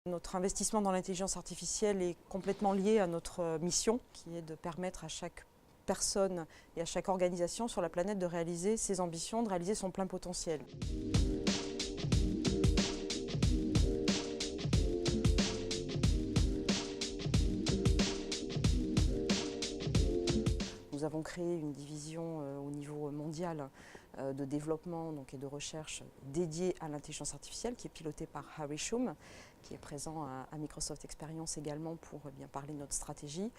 Notre investissement dans l'intelligence artificielle est complètement lié à notre mission, qui est de permettre à chaque personne et à chaque organisation sur la planète de réaliser ses ambitions, de réaliser son plein potentiel. Nous avons créé une division au niveau mondial de développement et de recherche dédiée à l'intelligence artificielle qui est pilotée par Harry Shum, qui est présent à Microsoft Experience également pour bien parler de notre stratégie.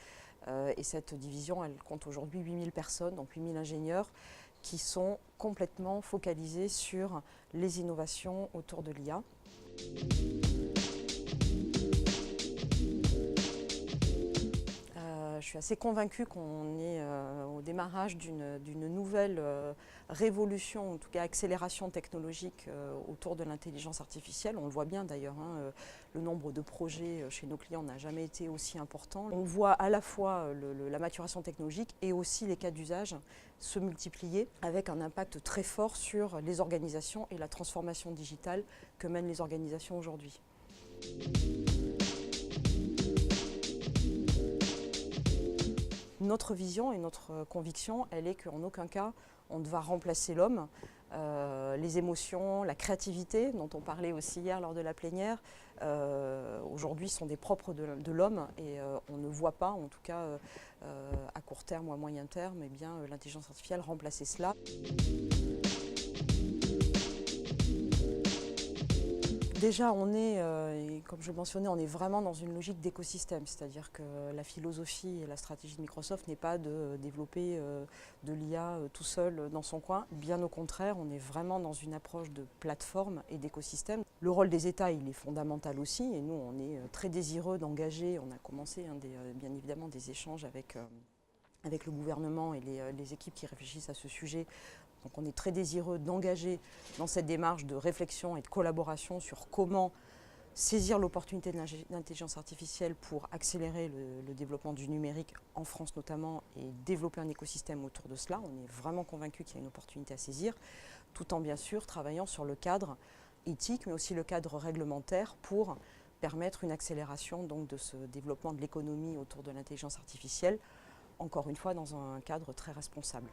Et cette division, elle compte aujourd'hui 8000 personnes, donc 8000 ingénieurs qui sont complètement focalisés sur les innovations autour de l'IA. Je suis assez convaincue qu'on est au démarrage d'une nouvelle révolution, en tout cas accélération technologique autour de l'intelligence artificielle. On le voit bien d'ailleurs, le nombre de projets chez nos clients n'a jamais été aussi important. On voit à la fois la maturation technologique et aussi les cas d'usage se multiplier avec un impact très fort sur les organisations et la transformation digitale que mènent les organisations aujourd'hui. Notre vision et notre conviction, elle est qu'en aucun cas, on ne va remplacer l'homme. Les émotions, la créativité, dont on parlait aussi hier lors de la plénière, aujourd'hui sont des propres de l'homme et on ne voit pas, en tout cas à court terme ou à moyen terme, l'intelligence artificielle remplacer cela. Déjà, on est, comme je le mentionnais, on est vraiment dans une logique d'écosystème, c'est-à-dire que la philosophie et la stratégie de Microsoft n'est pas de développer de l'IA tout seul dans son coin. Bien au contraire, on est vraiment dans une approche de plateforme et d'écosystème. Le rôle des États, il est fondamental aussi, et nous, on est très désireux d'engager. On a commencé bien évidemment des échanges avec le gouvernement et les équipes qui réfléchissent à ce sujet. Donc on est très désireux d'engager dans cette démarche de réflexion et de collaboration sur comment saisir l'opportunité de l'intelligence artificielle pour accélérer le développement du numérique en France notamment et développer un écosystème autour de cela. On est vraiment convaincus qu'il y a une opportunité à saisir, tout en bien sûr travaillant sur le cadre éthique mais aussi le cadre réglementaire pour permettre une accélération donc, de ce développement de l'économie autour de l'intelligence artificielle, encore une fois dans un cadre très responsable.